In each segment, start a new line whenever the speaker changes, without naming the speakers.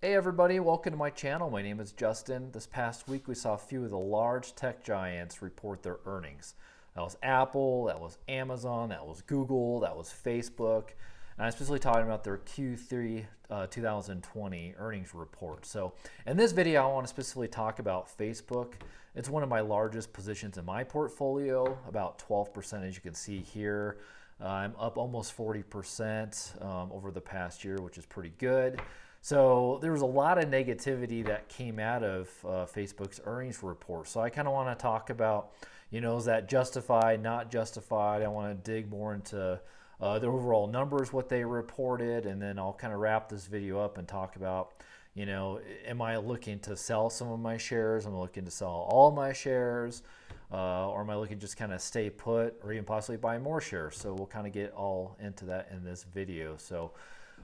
Hey everybody, welcome to my channel. My name is Justin. This past week we saw a few of the large tech giants report their earnings. That was Apple, that was Amazon, that was Google, that was Facebook. And I'm specifically talking about their Q3 2020 earnings report. So in this video, I want to specifically talk about Facebook. It's one of my largest positions in my portfolio, about 12% as you can see here. I'm up almost 40% over the past year, which is pretty good. So there was a lot of negativity that came out of Facebook's earnings report. So I kind of want to talk about, is that justified, not justified? I want to dig more into the overall numbers, what they reported, and then I'll kind of wrap this video up and talk about, am I looking to sell some of my shares? Am I looking to sell all my shares? Or am I looking to just kind of stay put or even possibly buy more shares? So we'll kind of get all into that in this video. So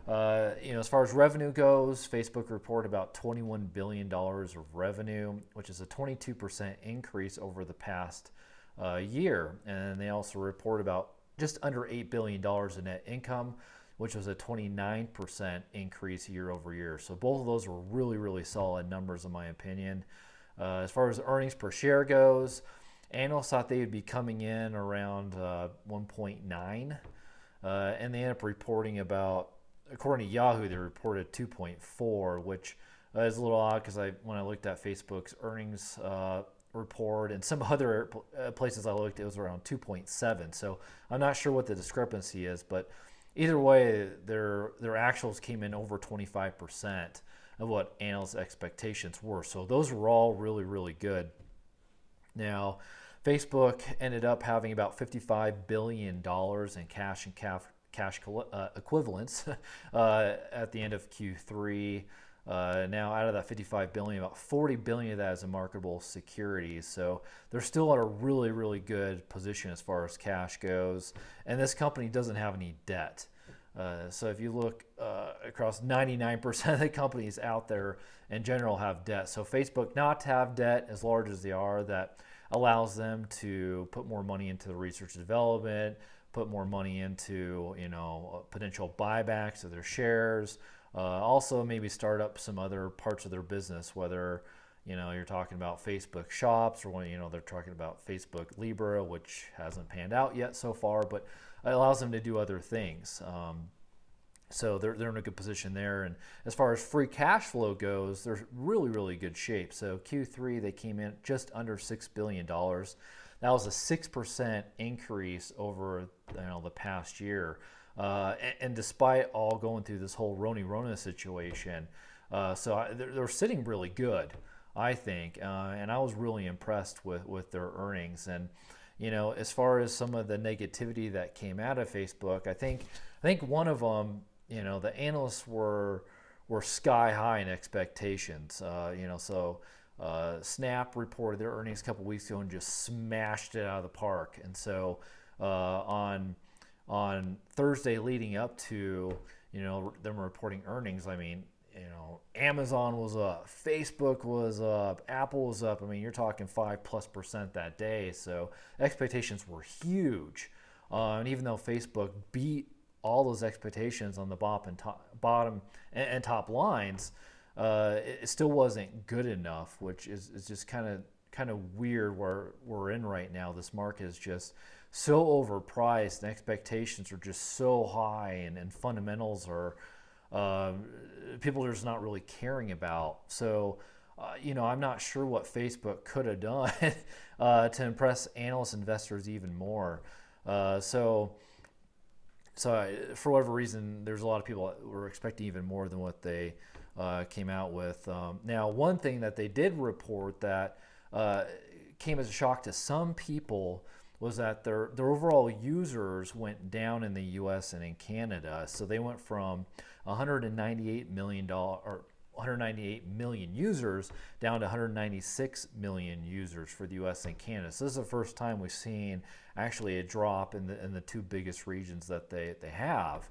as far as revenue goes, Facebook reported about $21 billion of revenue, which is a 22% increase over the past year. And they also report about just under $8 billion in net income, which was a 29% increase year over year. So both of those were really, really solid numbers in my opinion. As far as earnings per share goes, analysts thought they would be coming in around 1.9, and they ended up reporting about, according to Yahoo, they reported 2.4, which is a little odd because when I looked at Facebook's earnings report and some other places I looked, it was around 2.7. So I'm not sure what the discrepancy is, but either way, their actuals came in over 25% of what analysts' expectations were. So those were all really, really good. Now, Facebook ended up having about $55 billion in cash and cash equivalents at the end of Q3. Now, out of that 55 billion, about 40 billion of that is in marketable securities. So they're still at a really, really good position as far as cash goes. And this company doesn't have any debt. So if you look across 99% of the companies out there in general have debt. So Facebook not to have debt as large as they are, that allows them to put more money into the research and development, put more money into potential buybacks of their shares. Also maybe start up some other parts of their business, whether you're talking about Facebook Shops, or when they're talking about Facebook Libra, which hasn't panned out yet so far, but it allows them to do other things. So they're in a good position there. And as far as free cash flow goes, they're really, really good shape. So Q3, they came in just under $6 billion. That was a 6% increase over the past year. And despite all going through this whole Rona situation, they're sitting really good, I think. And I was really impressed with their earnings. And as far as some of the negativity that came out of Facebook, I think one of them, the analysts were sky high in expectations. Snap reported their earnings a couple weeks ago and just smashed it out of the park. And so on Thursday leading up to them reporting earnings, Amazon was up, Facebook was up, Apple was up. You're talking 5+% that day. So expectations were huge. And even though Facebook beat all those expectations on the bottom and top lines, it still wasn't good enough, which is just kind of weird where we're in right now. This market is just so overpriced and expectations are just so high, and fundamentals are people are just not really caring about. So I'm not sure what Facebook could have done to impress analysts, investors even more. So for whatever reason, there's a lot of people that were expecting even more than what they came out with. Now, one thing that they did report that came as a shock to some people was that their overall users went down in the U.S. and in Canada. So they went from 198 million users down to 196 million users for the U.S. and Canada. So this is the first time we've seen actually a drop in the two biggest regions that they have.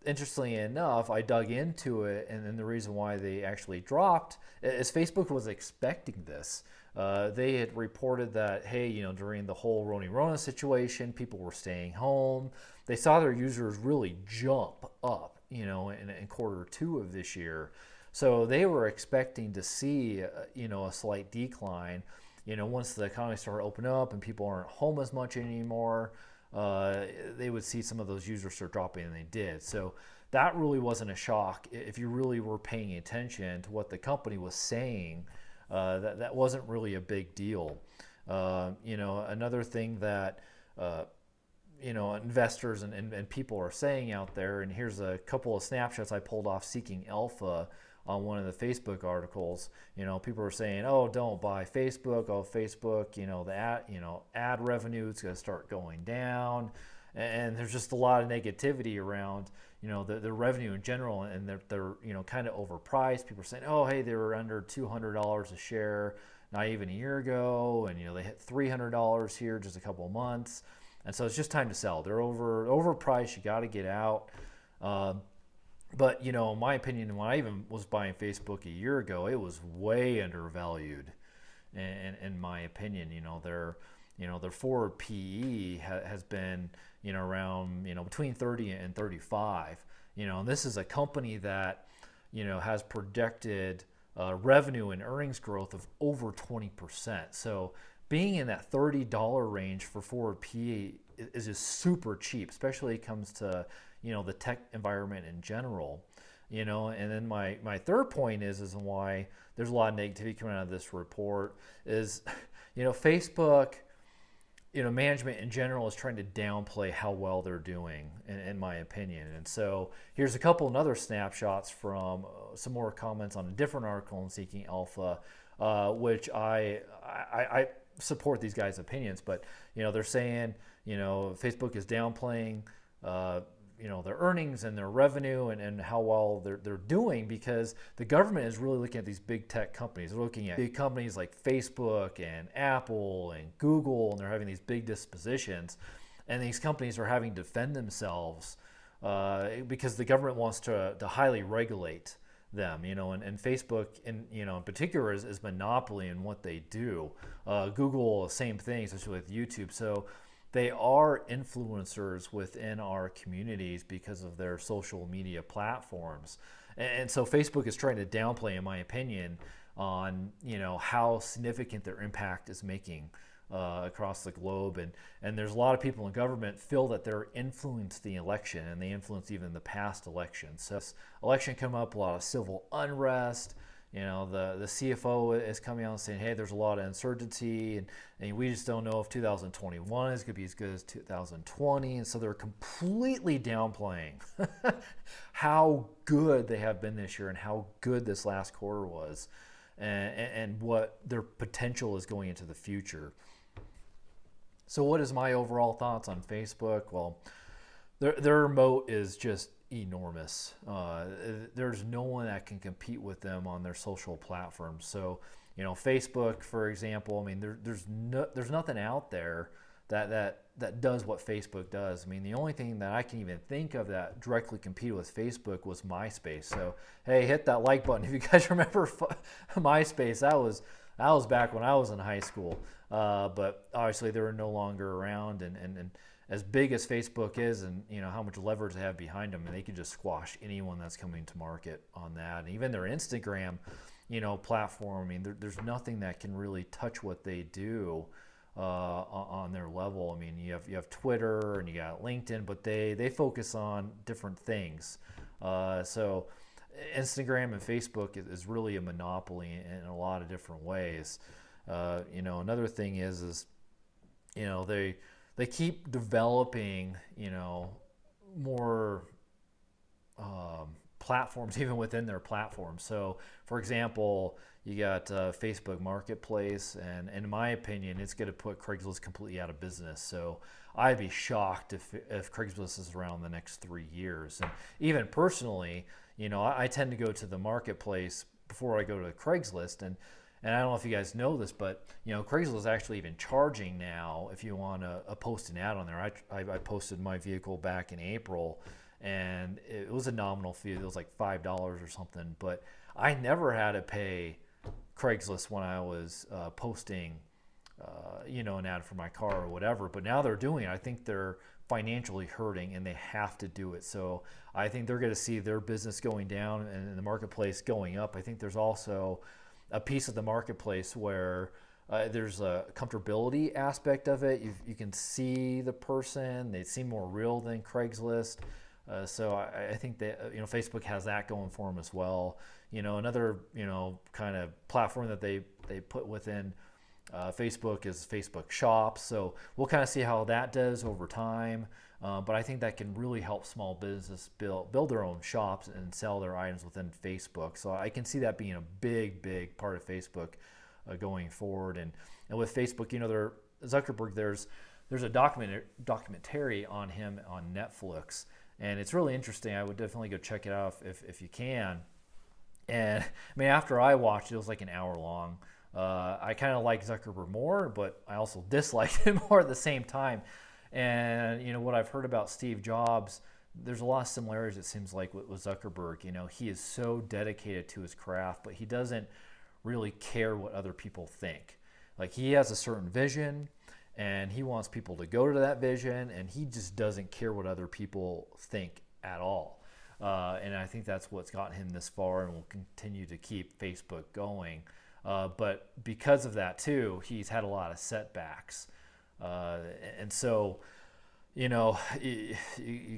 Interestingly enough, I dug into it, and then the reason why they actually dropped is Facebook was expecting this. They had reported that, hey, during the whole Rona situation, people were staying home. They saw their users really jump up in quarter 2 of this year. So they were expecting to see, a slight decline, once the economy started opening up and people aren't home as much anymore. They would see some of those users start dropping, and they did. So that really wasn't a shock. If you really were paying attention to what the company was saying, that wasn't really a big deal. Another thing that investors and people are saying out there, and here's a couple of snapshots I pulled off Seeking Alpha on one of the Facebook articles. People are saying, oh, don't buy Facebook. Oh, Facebook, the ad revenue is going to start going down. And there's just a lot of negativity around, the revenue in general, and they're kind of overpriced. People are saying, oh, hey, they were under $200 a share not even a year ago, and they hit $300 here just a couple of months. And so it's just time to sell. They're overpriced. You got to get out. But in my opinion, when I even was buying Facebook a year ago, it was way undervalued. In my opinion, their forward PE has been around between 30 and 35. And this is a company that has projected revenue and earnings growth of over 20%. So being in that $30 range for forward PE is just super cheap, especially when it comes to the tech environment in general. And then my third point is why there's a lot of negativity coming out of this report is Facebook management in general is trying to downplay how well they're doing, in my opinion. And so here's a couple other snapshots from some more comments on a different article in Seeking Alpha, which I support these guys' opinions, but they're saying Facebook is downplaying their earnings and their revenue and how well they're doing, because the government is really looking at these big tech companies. They're looking at big companies like Facebook and Apple and Google, and they're having these big dispositions, and these companies are having to defend themselves because the government wants to highly regulate them, and Facebook in particular is monopoly in what they do. Google, same thing, especially with YouTube. So they are influencers within our communities because of their social media platforms. And so Facebook is trying to downplay, in my opinion, on how significant their impact is making across the globe. And there's a lot of people in government feel that they're influenced the election, and they influenced even the past elections. So this election come up, a lot of civil unrest. The CFO is coming out and saying, hey, there's a lot of uncertainty, and we just don't know if 2021 is going to be as good as 2020. And so they're completely downplaying how good they have been this year and how good this last quarter was, and what their potential is going into the future. So what is my overall thoughts on Facebook? Well, their moat is just enormous. There's no one that can compete with them on their social platforms. So, Facebook, for example, I mean, there's nothing out there that does what Facebook does. I mean, the only thing that I can even think of that directly competed with Facebook was MySpace. So, hey, hit that like button if you guys remember MySpace. That was back when I was in high school. But obviously, they were no longer around, and as big as Facebook is, and how much leverage they have behind them, and they can just squash anyone that's coming to market on that. And even their Instagram, platform. I mean, there's nothing that can really touch what they do on their level. I mean, you have Twitter and you got LinkedIn, but they focus on different things. So Instagram and Facebook is really a monopoly in a lot of different ways. Another thing is they keep developing, more platforms even within their platform. So, for example, you got Facebook Marketplace, and in my opinion, it's going to put Craigslist completely out of business. So I'd be shocked if Craigslist is around the next 3 years. And even personally, I tend to go to the Marketplace before I go to Craigslist, and I don't know if you guys know this, but Craigslist is actually even charging now if you want to post an ad on there. I posted my vehicle back in April, and it was a nominal fee. It was like $5 or something, but I never had to pay Craigslist when I was posting, an ad for my car or whatever. But now they're doing it. I think they're financially hurting and they have to do it. So I think they're going to see their business going down and the marketplace going up. I think there's also a piece of the marketplace where there's a comfortability aspect of it. You can see the person; they seem more real than Craigslist. So I think that Facebook has that going for them as well. Another kind of platform that they put within Facebook is Facebook Shops. So we'll kind of see how that does over time. But I think that can really help small business build their own shops and sell their items within Facebook. So I can see that being a big part of Facebook going forward. And with Facebook, Zuckerberg, there's a documentary on him on Netflix, and it's really interesting. I would definitely go check it out if you can. And I mean, after I watched it, it was like an hour long. I kind of like Zuckerberg more, but I also disliked him more at the same time. And what I've heard about Steve Jobs, there's a lot of similarities, it seems like, with Zuckerberg. He is so dedicated to his craft, but he doesn't really care what other people think. Like, he has a certain vision and he wants people to go to that vision, and he just doesn't care what other people think at all. And I think that's what's gotten him this far and will continue to keep Facebook going. But because of that too, he's had a lot of setbacks. And so, you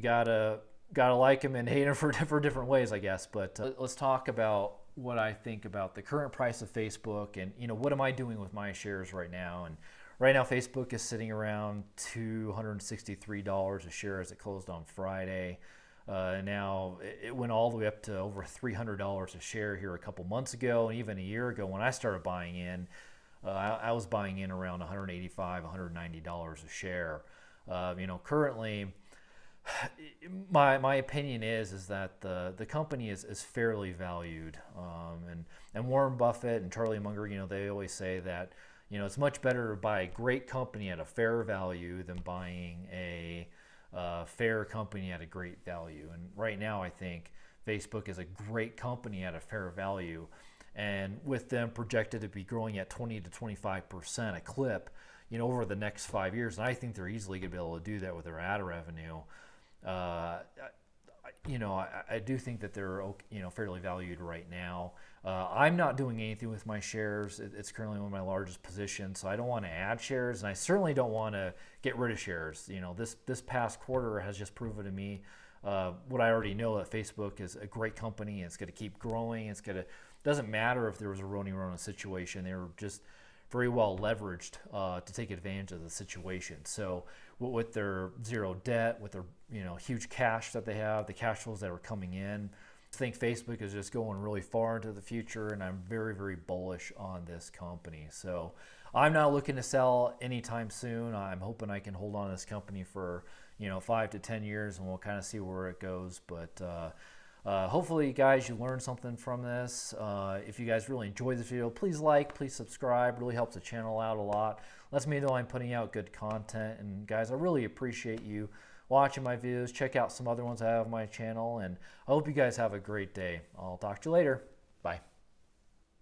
gotta like him and hate him for different ways, I guess. But let's talk about what I think about the current price of Facebook, and what am I doing with my shares right now. And right now Facebook is sitting around $263 a share as it closed on Friday. Now it went all the way up to over $300 a share here a couple months ago, and even a year ago when I started buying in, I was buying in around $185, $190 a share. Currently, my opinion is that the company is fairly valued, and Warren Buffett and Charlie Munger, they always say that it's much better to buy a great company at a fair value than buying a fair company at a great value. And right now, I think Facebook is a great company at a fair value, and with them projected to be growing at 20 to 25% a clip, over the next 5 years, and I think they're easily going to be able to do that with their ad revenue. I do think that they're fairly valued right now. I'm not doing anything with my shares. It's currently one of my largest positions, so I don't want to add shares, and I certainly don't want to get rid of shares. This past quarter has just proven to me what I already know, that Facebook is a great company and it's going to keep growing. Doesn't matter if there was a Rona situation. They were just very well leveraged to take advantage of the situation. So with their zero debt, with their huge cash that they have, the cash flows that are coming in, I think Facebook is just going really far into the future, and I'm very bullish on this company. So I'm not looking to sell anytime soon. I'm hoping I can hold on to this company for 5 to 10 years, and we'll kind of see where it goes. But hopefully, guys, you learned something from this. If you guys really enjoyed this video, please like, please subscribe. It really helps the channel out a lot. Lets me know I'm putting out good content. And guys, I really appreciate you watching my videos. Check out some other ones I have on my channel, and I hope you guys have a great day. I'll talk to you later. Bye.